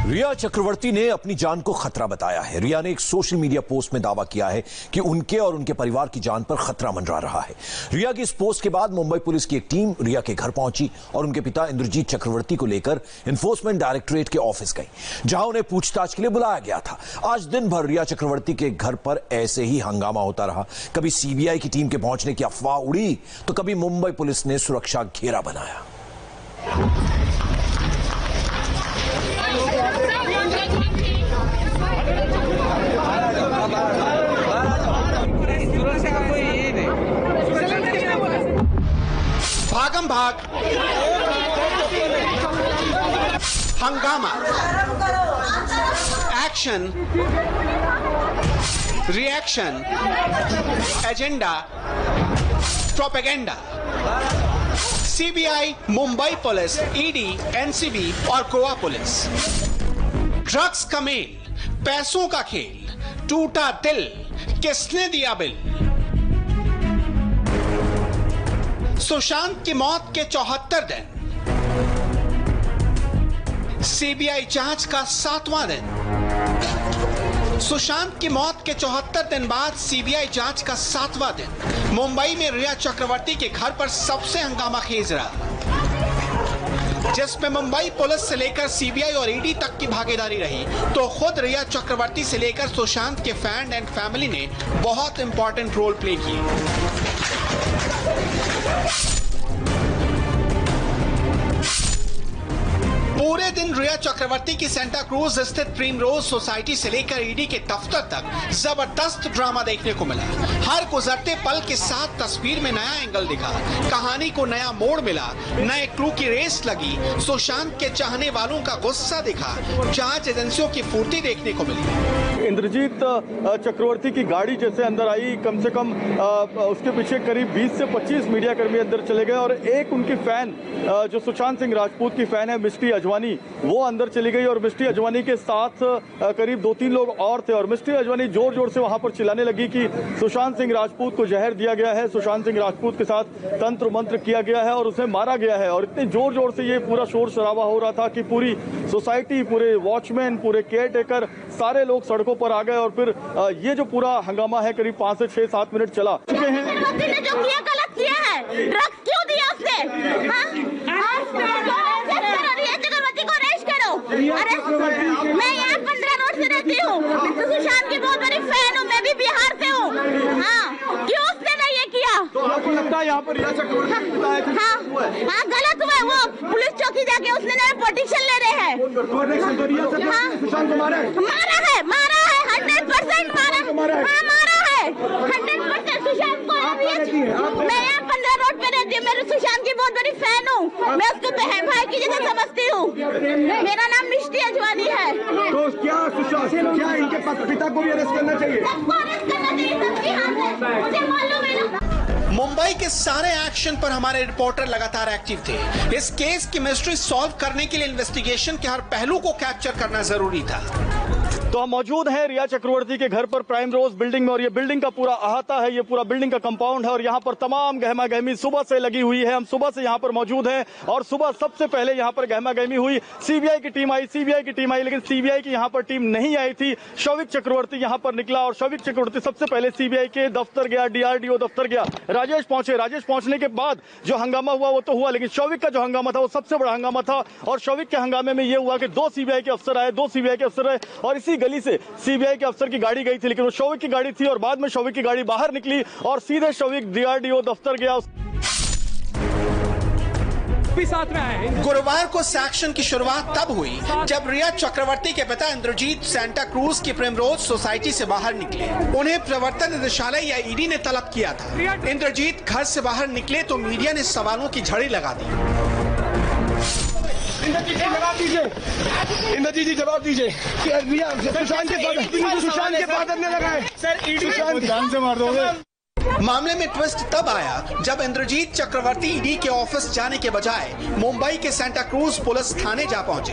रिया चक्रवर्ती ने अपनी जान को खतरा बताया है। रिया ने एक सोशल मीडिया पोस्ट में दावा किया है कि उनके और उनके परिवार की जान पर खतरा मंडरा रहा है। रिया की इस पोस्ट के बाद मुंबई पुलिस की एक टीम रिया के घर पहुंची और उनके पिता इंद्रजीत चक्रवर्ती को लेकर एनफोर्समेंट डायरेक्टरेट के ऑफिस गई, जहां उन्हें पूछताछ के लिए बुलाया गया था। आज दिन भर रिया चक्रवर्ती के घर पर ऐसे ही हंगामा होता रहा। कभी सीबीआई की टीम के पहुंचने की अफवाह उड़ी तो कभी मुंबई पुलिस ने सुरक्षा घेरा बनाया। भागम भाग, हंगामा, action, reaction, agenda, propaganda. CBI, Mumbai police, ED, NCB और गोवा पुलिस। ड्रग्स का मेल, पैसों का खेल, टूटा दिल, किसने दिया बिल? सुशांत की मौत के 74 दिन, सीबीआई जांच का 7वां दिन। सुशांत की मौत के 74 दिन बाद सीबीआई जांच का 7वां दिन। मुंबई में रिया चक्रवर्ती के घर पर सबसे हंगामा खेज रहा, जिसमें मुंबई पुलिस से लेकर सीबीआई और ईडी तक की भागीदारी रही, तो खुद रिया चक्रवर्ती से लेकर सुशांत के फैन एंड फैमिली ने बहुत इंपॉर्टेंट रोल प्ले किए। पूरे दिन रिया चक्रवर्ती की सेंटा क्रूज स्थित प्रिमरोज सोसाइटी से लेकर ईडी के दफ्तर तक जबरदस्त ड्रामा देखने को मिला। हर गुजरते पल के साथ तस्वीर में नया एंगल दिखा, कहानी को नया मोड़ मिला, नए क्लू की रेस लगी, सुशांत के चाहने वालों का गुस्सा दिखा, जांच एजेंसियों की फुर्ती देखने को मिली। इंद्रजीत चक्रवर्ती की गाड़ी जैसे अंदर आई, कम से कम उसके पीछे करीब 20 से 25 मीडिया कर्मी अंदर चले गए और एक उनकी फैन जो सुशांत सिंह राजपूत की फैन है मिस्टी अजवानी, वो अंदर चली गई और मिस्टी अजवानी के साथ करीब 2-3 लोग और थे और मिस्टी अजवानी जोर जोर से वहां पर चिल्लाने लगी कि सुशांत सिंह राजपूत को जहर दिया गया है, सुशांत सिंह राजपूत के साथ तंत्र मंत्र किया गया है और उसे मारा गया है। और इतने जोर जोर से ये पूरा शोर शराबा हो रहा था कि पूरी सोसाइटी, पूरे वॉचमैन, पूरे केयर टेकर, सारे लोग सड़कों पर आ गए और फिर ये जो पूरा हंगामा है करीब 5 से 6-7 मिनट चला चुके हैं। जो किया गलत किया है, ड्रग्स क्यों दिया उसने? अरे मैं यहाँ 15 रोड से रहती हूँ, सुशांत की बहुत बड़ी फैन हूँ, मैं भी बिहार से हूँ। हाँ, क्यों उसने नहीं ये किया? तो आपको लगता है यहाँ पर हाँ गलत हुआ है। वो पुलिस चौकी जाके उसने पिटीशन ले रहे हैं। सुशांत को मारा है, 100% मारा है 100% सुशांत को। मैं यहाँ 15 रोड पे रहती हूँ, मेरे सुशांत की बहुत बड़ी फैन हूँ, मैं उसको बहन भाई की जैसे समझती हूँ। मेरा नाम मिस्टी अजवानी है। तो क्या सुशांत, क्या इनके पिता को भी अरेस्ट करना चाहिए? सबको अरेस्ट करना चाहिए, सबकी हाथ है, मुझे मालूम है ना। मुंबई के सारे एक्शन पर हमारे रिपोर्टर लगातार एक्टिव थे। इस केस की मिस्ट्री सॉल्व करने के लिए इन्वेस्टिगेशन के हर पहलू को कैप्चर करना जरूरी था। तो हम मौजूद हैं रिया चक्रवर्ती के घर पर प्राइम रोज बिल्डिंग में और ये बिल्डिंग का पूरा अहाता है, ये पूरा बिल्डिंग का कंपाउंड है और यहाँ पर तमाम गहमा गहमी सुबह से लगी हुई है। हम सुबह से यहाँ पर मौजूद हैं और सुबह सबसे पहले यहाँ पर गहमा गहमी हुई। सीबीआई की टीम आई, लेकिन सीबीआई की यहाँ पर टीम नहीं आई थी। शौविक चक्रवर्ती यहाँ पर निकला और शौविक चक्रवर्ती सबसे पहले सीबीआई के दफ्तर गया, डीआरडीओ दफ्तर गया। राजेश पहुंचने के बाद जो हंगामा हुआ वो तो हुआ, लेकिन शौविक का जो हंगामा था वो सबसे बड़ा हंगामा था। और शौविक के हंगामे में ये हुआ कि 2 सीबीआई के अफसर आए और इसी गली से सीबीआई के अफसर की गाड़ी गई थी, लेकिन वो शौविक की गाड़ी थी और बाद में शौविक की गाड़ी बाहर निकली और सीधे शौविक डीआरडीओ दफ्तर गया। साथ में आए। गुरुवार को सेक्शन की शुरुआत तब हुई जब रिया चक्रवर्ती के पिता इंद्रजीत सेंटा क्रूज की प्रिमरोज सोसाइटी से बाहर निकले। उन्हें प्रवर्तन निदेशालय या ईडी ने तलब किया था। इंद्रजीत घर से बाहर निकले तो मीडिया ने सवालों की झड़ी लगा दी। इंद्रजीत जी जवाब दीजिए। सुशांत के फादर ने लगाए सर, ईडी जान से मार दोगे। मामले में ट्विस्ट तब आया जब इंद्रजीत चक्रवर्ती ईडी के ऑफिस जाने के बजाय मुंबई के सेंटा क्रूज पुलिस थाने जा पहुंचे।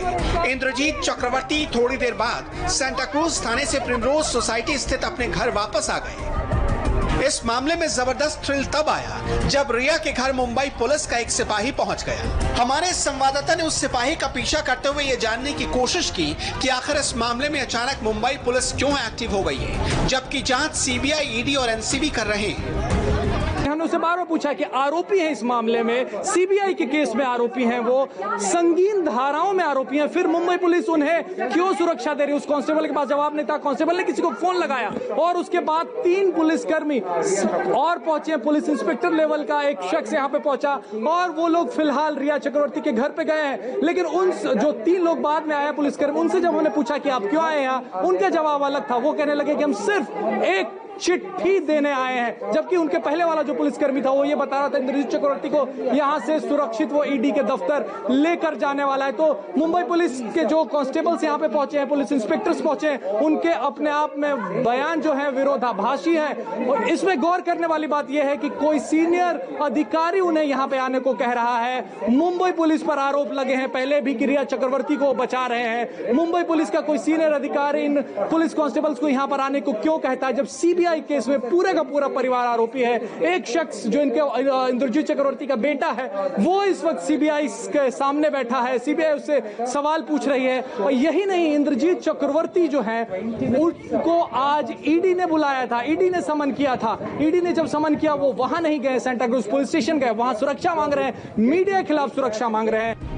इंद्रजीत चक्रवर्ती थोड़ी देर बाद सेंटा क्रूज थाने से प्रिमरोज सोसाइटी स्थित अपने घर वापस आ गए। इस मामले में जबरदस्त थ्रिल तब आया जब रिया के घर मुंबई पुलिस का एक सिपाही पहुंच गया। हमारे संवाददाता ने उस सिपाही का पीछा करते हुए ये जानने की कोशिश की कि आखिर इस मामले में अचानक मुंबई पुलिस क्यों एक्टिव हो गई है, जबकि जांच सीबीआई, ईडी और एनसीबी कर रहे हैं। हमने उससे बार बार पूछा कि आरोपी हैं इस मामले में, सीबीआई के केस में आरोपी हैं, वो संगीन धाराओं में आरोपी हैं, फिर मुंबई पुलिस उन्हें क्यों सुरक्षा दे रही है? उस कांस्टेबल के पास जवाब नहीं था। कांस्टेबल ने किसी को फोन लगाया और उसके बाद 3 पुलिसकर्मी और पहुंचे। पुलिस इंस्पेक्टर लेवल का एक शख्स यहाँ पे पहुंचा और वो लोग फिलहाल रिया चक्रवर्ती के घर पे गए हैं। लेकिन उन जो 3 लोग बाद में आए पुलिसकर्मी, उनसे जब उन्होंने पूछा कि आप क्यों आए यहाँ, उनका जवाब अलग था। वो कहने लगे कि हम सिर्फ एक चिट्ठी देने आए हैं, जबकि उनके पहले वाला जो पुलिसकर्मी था वो ये बता रहा था इंद्रजीत चक्रवर्ती को यहाँ से सुरक्षित वो ईडी के दफ्तर लेकर जाने वाला है। तो मुंबई पुलिस के जो कांस्टेबल्स यहाँ पे पहुंचे हैं, पुलिस इंस्पेक्टर्स पहुंचे हैं, उनके अपने आप में बयान जो है विरोधाभासी है। और इसमें गौर करने वाली बात यह है कि कोई सीनियर अधिकारी उन्हें यहाँ पे आने को कह रहा है। मुंबई पुलिस पर आरोप लगे हैं पहले भी कि रिया चक्रवर्ती को बचा रहे हैं। मुंबई पुलिस का कोई सीनियर अधिकारी इन पुलिस कांस्टेबल्स को यहाँ पर आने को क्यों कहता है, जब सीबीआई केस में पूरे का पूरा परिवार आरोपी है? एक शख्स जो इनके इंद्रजीत चक्रवर्ती का बेटा है वो इस वक्त सीबीआई के सामने बैठा है, सीबीआई उससे सवाल पूछ रही है। और यही नहीं, इंद्रजीत चक्रवर्ती जो है उनको आज ईडी ने बुलाया था, ईडी ने समन किया था। ईडी ने जब समन किया वो वहां नहीं गए, सेंटा क्रूज पुलिस स्टेशन गए, वहां सुरक्षा मांग रहे हैं, मीडिया के खिलाफ सुरक्षा मांग रहे हैं।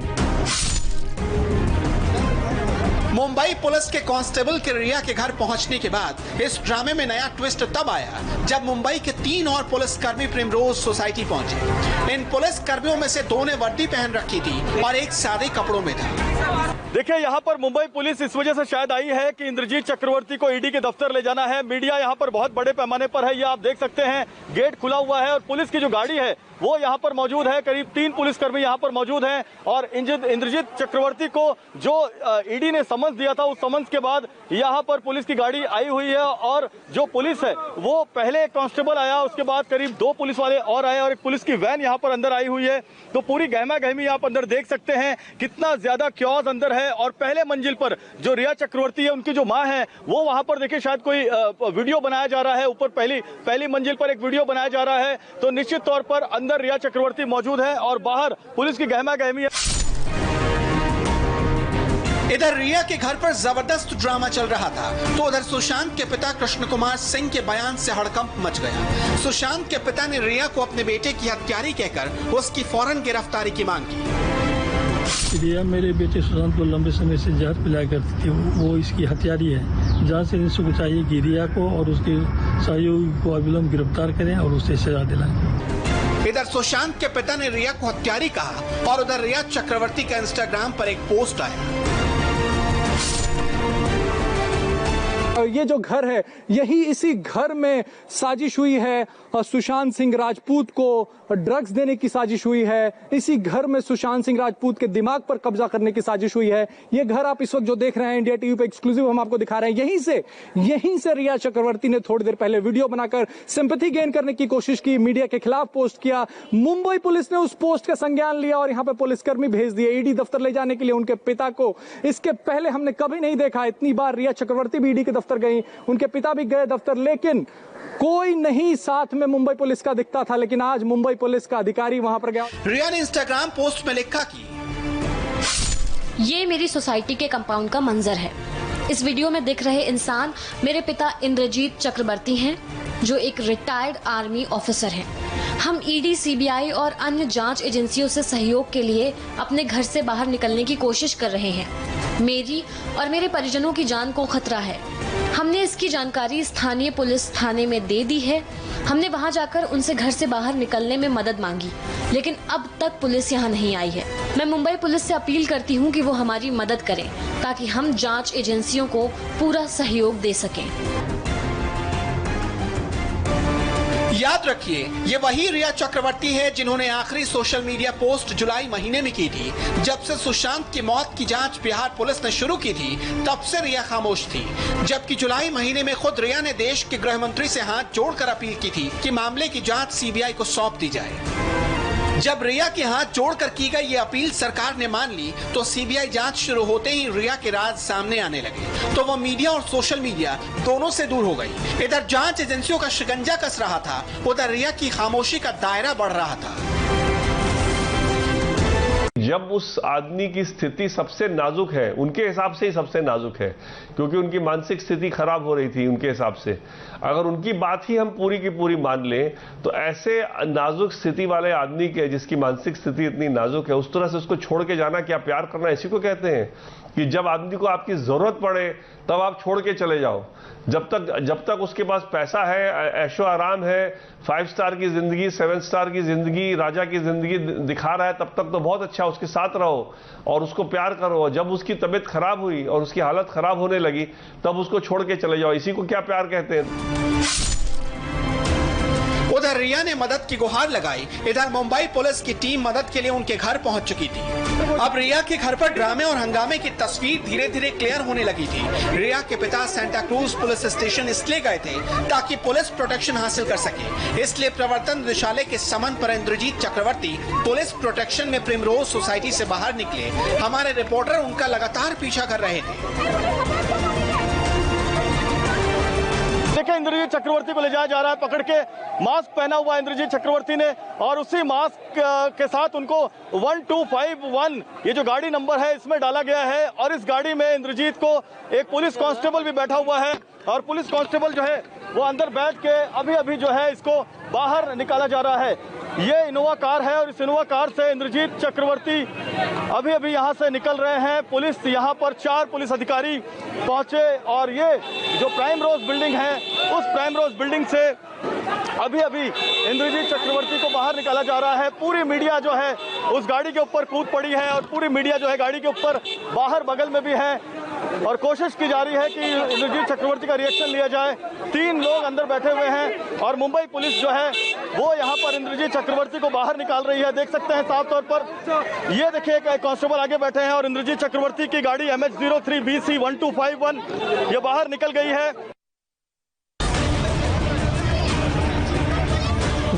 मुंबई पुलिस के कांस्टेबल के रिया के घर पहुंचने के बाद इस ड्रामे में नया ट्विस्ट तब आया जब मुंबई के 3 और पुलिसकर्मी प्रिमरोज सोसाइटी पहुंचे। इन पुलिस कर्मियों में से 2 ने वर्दी पहन रखी थी और एक सादे कपड़ों में था। देखिए, यहाँ पर मुंबई पुलिस इस वजह से शायद आई है कि इंद्रजीत चक्रवर्ती को ईडी के दफ्तर ले जाना है। मीडिया यहाँ पर बहुत बड़े पैमाने पर है, ये आप देख सकते हैं। गेट खुला हुआ है और पुलिस की जो गाड़ी है वो यहाँ पर मौजूद है। करीब 3 पुलिसकर्मी यहाँ पर मौजूद हैं और इंद्रजीत चक्रवर्ती को जो ईडी ने समन्स दिया था, उस समन्स के बाद यहाँ पर पुलिस की गाड़ी आई हुई है। और जो पुलिस है वो पहले एक कांस्टेबल आया, उसके बाद करीब 2 पुलिस वाले और आए और एक पुलिस की वैन यहाँ पर अंदर आई हुई है। तो पूरी गहमा गहमी आप अंदर देख सकते हैं, कितना ज्यादा क्योस अंदर है। और पहले मंजिल पर जो रिया चक्रवर्ती है, उनकी जो माँ है, वो वहां पर देखिए शायद कोई वीडियो बनाया जा रहा है। ऊपर पहली मंजिल पर एक वीडियो बनाया जा रहा है। तो निश्चित तौर पर अंदर रिया चक्रवर्ती मौजूद है और बाहर पुलिस की गहमा गहमी है। इधर रिया के घर पर जबरदस्त ड्रामा चल रहा था तो उधर सुशांत के पिता कृष्ण कुमार सिंह के बयान से हड़कंप मच गया। सुशांत के पिता ने रिया को अपने बेटे की हत्यारी कहकर उसकी फौरन गिरफ्तारी की मांग की। रिया मेरे बेटे सुशांत को लंबे समय से जहर पिलाया करती थी, वो इसकी हत्यारी है। जांच एजेंसी को चाहिए कि रिया को और उसके सहयोगी को अविलंब गिरफ्तार करें और उसे सजा दिलाएं। इधर सुशांत के पिता ने रिया को हत्यारी कहा और उधर रिया चक्रवर्ती का इंस्टाग्राम पर एक पोस्ट आया। ये जो घर है, यही इसी घर में साजिश हुई है। सुशांत सिंह राजपूत को ड्रग्स देने की साजिश हुई है। इसी घर में सुशांत सिंह राजपूत के दिमाग पर कब्जा करने की साजिश हुई है। ये घर आप इस वक्त जो देख रहे हैं इंडिया टीवी पे एक्सक्लूसिव हम आपको दिखा रहे हैं। यहीं से रिया चक्रवर्ती ने थोड़ी देर पहले वीडियो बनाकर सिंपैथी गेन करने की कोशिश की, मीडिया के खिलाफ पोस्ट किया। मुंबई पुलिस ने उस पोस्ट का संज्ञान लिया और यहाँ पे पुलिसकर्मी भेज दिए ईडी दफ्तर ले जाने के लिए उनके पिता को। इसके पहले हमने कभी नहीं देखा, इतनी बार रिया चक्रवर्ती भी ईडी के दफ्तर गई, उनके पिता भी गए दफ्तर, लेकिन कोई नहीं साथ में मुंबई पुलिस का दिखता था। लेकिन आज मुंबई पुलिस का अधिकारी वहां पर गया। रिया ने इंस्टाग्राम पोस्ट में लिखा कि ये मेरी सोसाइटी के कंपाउंड का मंजर है। इस वीडियो में दिख रहे इंसान मेरे पिता इंद्रजीत चक्रवर्ती हैं, जो एक रिटायर्ड आर्मी ऑफिसर हैं। हम ईडी, सीबीआई और अन्य जांच एजेंसियों से सहयोग के लिए अपने घर से बाहर निकलने की कोशिश कर रहे हैं। मेरी और मेरे परिजनों की जान को खतरा है। हमने इसकी जानकारी स्थानीय पुलिस थाने में दे दी है। हमने वहां जाकर उनसे घर से बाहर निकलने में मदद मांगी, लेकिन अब तक पुलिस यहां नहीं आई है। मैं मुंबई पुलिस से अपील करती हूं कि वो हमारी मदद करें ताकि हम जांच एजेंसियों को पूरा सहयोग दे सकें। याद रखिए, ये वही रिया चक्रवर्ती है जिन्होंने आखिरी सोशल मीडिया पोस्ट जुलाई महीने में की थी। जब से सुशांत की मौत की जांच बिहार पुलिस ने शुरू की थी, तब से रिया खामोश थी। जबकि जुलाई महीने में खुद रिया ने देश के गृह मंत्री से हाथ जोड़कर अपील की थी कि मामले की जांच सीबीआई को सौंप दी जाए। जब रिया के हाथ जोड़कर की गई ये अपील सरकार ने मान ली तो सीबीआई जांच शुरू होते ही रिया के राज सामने आने लगे तो वो मीडिया और सोशल मीडिया दोनों से दूर हो गई। इधर जांच एजेंसियों का शिकंजा कस रहा था, उधर रिया की खामोशी का दायरा बढ़ रहा था। जब उस आदमी की स्थिति सबसे नाजुक है, उनके हिसाब से ही सबसे नाजुक है, क्योंकि उनकी मानसिक स्थिति खराब हो रही थी उनके हिसाब से, अगर उनकी बात ही हम पूरी की पूरी मान लें तो ऐसे नाजुक स्थिति वाले आदमी के जिसकी मानसिक स्थिति इतनी नाजुक है, उस तरह से उसको छोड़ के जाना क्या प्यार करना? इसी को कहते हैं कि जब आदमी को आपकी जरूरत पड़े तब आप छोड़ के चले जाओ। जब तक उसके पास पैसा है, ऐशो आराम है, 5 स्टार की जिंदगी, 7 स्टार की जिंदगी, राजा की जिंदगी दिखा रहा है, तब तक तो बहुत अच्छा, उसके साथ रहो और उसको प्यार करो। जब उसकी तबीयत खराब हुई और उसकी हालत खराब होने लगी तब उसको छोड़ के चले जाओ। इसी को क्या प्यार कहते हैं? उधर रिया ने मदद की गुहार लगाई, इधर मुंबई पुलिस की टीम मदद के लिए उनके घर पहुंच चुकी थी। अब रिया के घर पर ड्रामे और हंगामे की तस्वीर धीरे धीरे क्लियर होने लगी थी। रिया के पिता सेंटा क्रूज पुलिस स्टेशन इसलिए गए थे ताकि पुलिस प्रोटेक्शन हासिल कर सके, इसलिए प्रवर्तन निदेशालय के समन पर इंद्रजीत चक्रवर्ती पुलिस प्रोटेक्शन में प्रिमरोज सोसाइटी से बाहर निकले। हमारे रिपोर्टर उनका लगातार पीछा कर रहे थे। देखिए इंद्रजीत चक्रवर्ती को ले जाया जा रहा है पकड़ के, मास्क पहना हुआ इंद्रजीत चक्रवर्ती ने और उसी मास्क के साथ उनको 1251 ये जो गाड़ी नंबर है इसमें डाला गया है और इस गाड़ी में इंद्रजीत को एक पुलिस कांस्टेबल भी बैठा हुआ है और पुलिस कांस्टेबल जो है वो अंदर बैठ के अभी जो है इसको बाहर निकाला जा रहा है। ये इनोवा कार है और इस इनोवा कार से इंद्रजीत चक्रवर्ती अभी यहाँ से निकल रहे हैं। पुलिस यहाँ पर 4 पुलिस अधिकारी पहुंचे और ये जो प्राइम रोज बिल्डिंग है उस प्राइम रोज बिल्डिंग से अभी इंद्रजीत चक्रवर्ती को बाहर निकाला जा रहा है। पूरी मीडिया जो है उस गाड़ी के ऊपर कूद पड़ी है और पूरी मीडिया जो है गाड़ी के ऊपर बाहर बगल में भी है और कोशिश की जा रही है कि इंद्रजीत चक्रवर्ती का रिएक्शन लिया जाए। 3 लोग अंदर बैठे हुए हैं और मुंबई पुलिस जो है वो यहाँ पर इंद्रजीत चक्रवर्ती को बाहर निकाल रही है। देख सकते हैं साफ तौर पर, ये देखिए एक कांस्टेबल आगे बैठे हैं और इंद्रजीत चक्रवर्ती की गाड़ी MH03BC 1251 ये बाहर निकल गई है।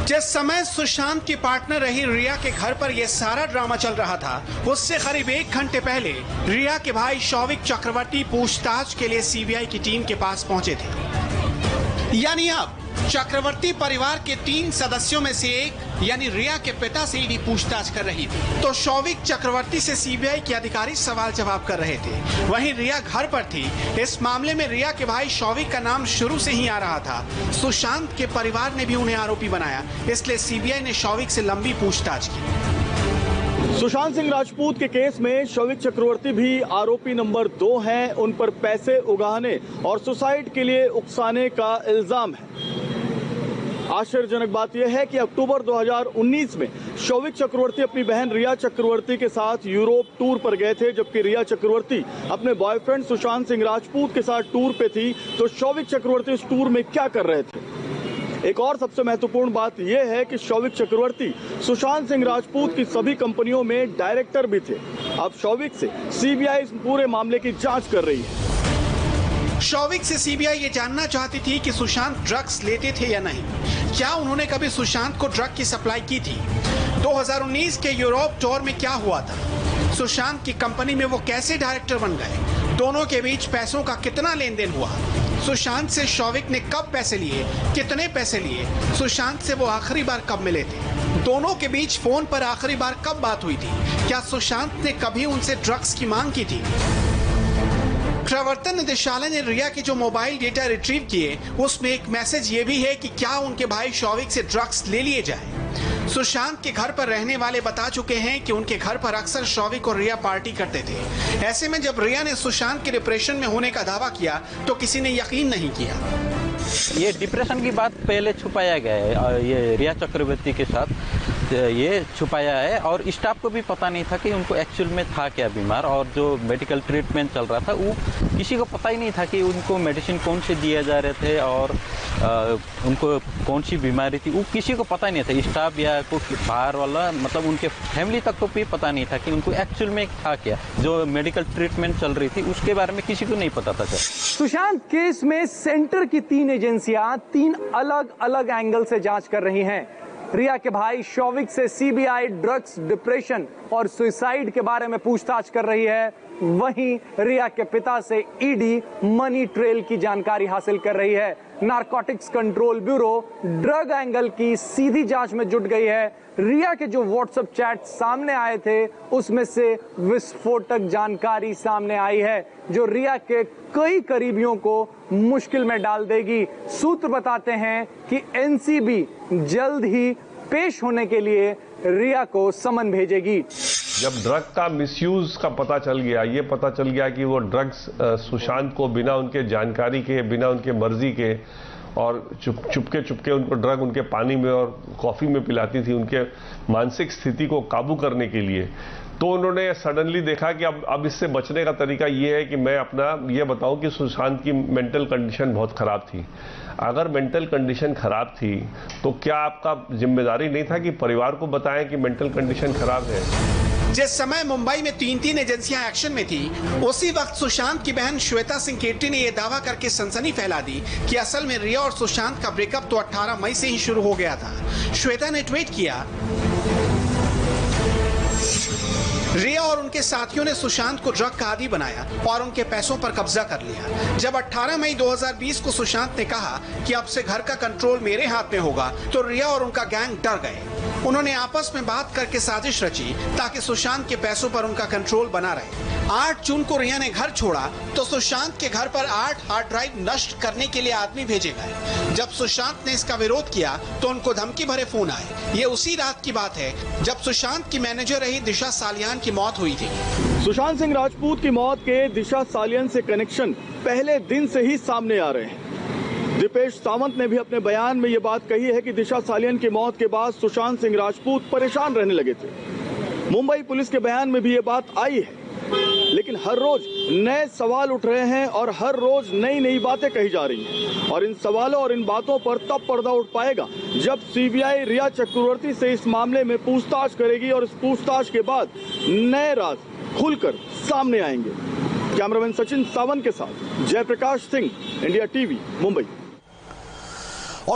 जिस समय सुशांत की पार्टनर रही रिया के घर पर यह सारा ड्रामा चल रहा था, उससे करीब 1 घंटे पहले रिया के भाई शौविक चक्रवर्ती पूछताछ के लिए सीबीआई की टीम के पास पहुंचे थे। यानी अब चक्रवर्ती परिवार के 3 सदस्यों में से एक यानी रिया के पिता से ईडी पूछताछ कर रही थी तो शौविक चक्रवर्ती से सीबीआई के अधिकारी सवाल जवाब कर रहे थे। वहीं रिया घर पर थी। इस मामले में रिया के भाई शौविक का नाम शुरू से ही आ रहा था। सुशांत के परिवार ने भी उन्हें आरोपी बनाया, इसलिए सीबीआई ने शौविक से लंबी पूछताछ की। सुशांत सिंह राजपूत के केस में शौविक चक्रवर्ती भी आरोपी नंबर 2 हैं। उन पर पैसे उगाहने और सुसाइड के लिए उकसाने का इल्जाम है। आश्चर्यजनक बात यह है कि अक्टूबर 2019 में शौविक चक्रवर्ती अपनी बहन रिया चक्रवर्ती के साथ यूरोप टूर पर गए थे, जबकि रिया चक्रवर्ती अपने बॉयफ्रेंड सुशांत सिंह राजपूत के साथ टूर पे थी। तो शौविक चक्रवर्ती इस टूर में क्या कर रहे थे? एक और सबसे महत्वपूर्ण बात यह है कि शौविक चक्रवर्ती सुशांत सिंह राजपूत की सभी कंपनियों में डायरेक्टर भी थे। अब शौविक से सीबीआई इस पूरे मामले की जांच कर रही है। शौविक से सीबीआई ये जानना चाहती थी कि सुशांत ड्रग्स लेते थे या नहीं, क्या उन्होंने कभी सुशांत को ड्रग की सप्लाई की थी, 2019 के यूरोप टूर में क्या हुआ था, सुशांत की कंपनी में वो कैसे डायरेक्टर बन गए, दोनों के बीच पैसों का कितना लेन देन हुआ, सुशांत से शौविक ने कब पैसे लिए, कितने पैसे लिए, सुशांत से वो आखिरी बार कब मिले थे, दोनों के बीच फोन पर आखिरी बार कब बात हुई थी, क्या सुशांत ने कभी उनसे ड्रग्स की मांग की थी। प्रवर्तन निदेशालय ने रिया के जो मोबाइल डेटा रिट्रीव किए उसमें एक मैसेज ये भी है कि क्या उनके भाई शौविक से ड्रग्स ले लिए जाए। सुशांत के घर पर रहने वाले बता चुके हैं कि उनके घर पर अक्सर शौविक और रिया पार्टी करते थे। ऐसे में जब रिया ने सुशांत के डिप्रेशन में होने का दावा किया तो किसी ने यकीन नहीं किया। ये डिप्रेशन की बात पहले छुपाया गया है, ये रिया चक्रवर्ती के साथ ये छुपाया है और स्टाफ को भी पता नहीं था कि उनको एक्चुअल में था क्या बीमार, और जो मेडिकल ट्रीटमेंट चल रहा था वो किसी को पता ही नहीं था कि उनको मेडिसिन कौन से दिए जा रहे थे और उनको कौन सी बीमारी थी, वो किसी को पता ही नहीं था। स्टाफ या कोई बाहर वाला मतलब उनके फैमिली तक को भी पता नहीं था कि उनको एक्चुअल में था क्या। जो मेडिकल ट्रीटमेंट चल रही थी उसके बारे में किसी को नहीं पता था। सुशांत केस में सेंटर की 3 एजेंसियां 3 अलग अलग एंगल से जांच कर रही हैं। रिया के भाई शौविक से सीबीआई ड्रग्स, डिप्रेशन और सुसाइड के बारे में पूछताछ कर रही है। वहीं रिया के पिता से ईडी मनी ट्रेल की जानकारी हासिल कर रही है। Narcotics control bureau drug angle की सीधी जांच में जुट गई है। रिया के जो व्हाट्सएप चैट सामने आए थे उसमें से विस्फोटक जानकारी सामने आई है जो रिया के कई करीबियों को मुश्किल में डाल देगी। सूत्र बताते हैं कि एनसीबी जल्द ही पेश होने के लिए रिया को समन भेजेगी। जब ड्रग का मिसयूज का पता चल गया, ये पता चल गया कि वो ड्रग्स सुशांत को बिना उनके जानकारी के, बिना उनके मर्जी के और चुपके उनको ड्रग उनके पानी में और कॉफी में पिलाती थी उनके मानसिक स्थिति को काबू करने के लिए, तो उन्होंने सडनली देखा कि अब इससे बचने का तरीका ये है कि मैं अपना ये बताऊं कि सुशांत की मेंटल कंडीशन बहुत खराब थी। अगर मेंटल कंडीशन खराब थी तो क्या आपका जिम्मेदारी नहीं था कि परिवार को बताएं कि मेंटल कंडीशन खराब है? जिस समय मुंबई में 3 एजेंसियां एक्शन में थी, उसी वक्त सुशांत की बहन श्वेता सिंह केट्री ने यह दावा करके सनसनी फैला दी कि असल में रिया और सुशांत का ब्रेकअप तो 18 मई से ही शुरू हो गया था। श्वेता ने ट्वीट किया, रिया और उनके साथियों ने सुशांत को ड्रग का आदी बनाया और उनके पैसों पर कब्जा कर लिया। जब 18 मई 2020 को सुशांत ने कहा कि अब से घर का कंट्रोल मेरे हाथ में होगा, तो रिया और उनका गैंग डर गए। उन्होंने आपस में बात करके साजिश रची ताकि सुशांत के पैसों पर उनका कंट्रोल बना रहे। 8 जून को रिया ने घर छोड़ा तो सुशांत के घर पर 8 हार्ड ड्राइव नष्ट करने के लिए आदमी भेजे गए। जब सुशांत ने इसका विरोध किया तो उनको धमकी भरे फोन आए। ये उसी रात की बात है जब सुशांत की मैनेजर रही दिशा सालियान की मौत हुई थी। सुशांत सिंह राजपूत की मौत के दिशा सालियान से कनेक्शन पहले दिन से ही सामने आ रहे हैं। दीपेश सावंत ने भी अपने बयान में ये बात कही है कि दिशा सालियान की मौत के बाद सुशांत सिंह राजपूत परेशान रहने लगे थे। मुंबई पुलिस के बयान में भी ये बात आई है, लेकिन हर रोज नए सवाल उठ रहे हैं और हर रोज नई नई बातें कही जा रही हैं और इन सवालों और इन बातों पर तब पर्दा उठ पाएगा जब सीबीआई रिया चक्रवर्ती से इस मामले में पूछताछ करेगी और इस पूछताछ के बाद नए राज खुलकर सामने आएंगे। कैमरामैन सचिन सावंत के साथ जयप्रकाश सिंह, इंडिया टीवी, मुंबई।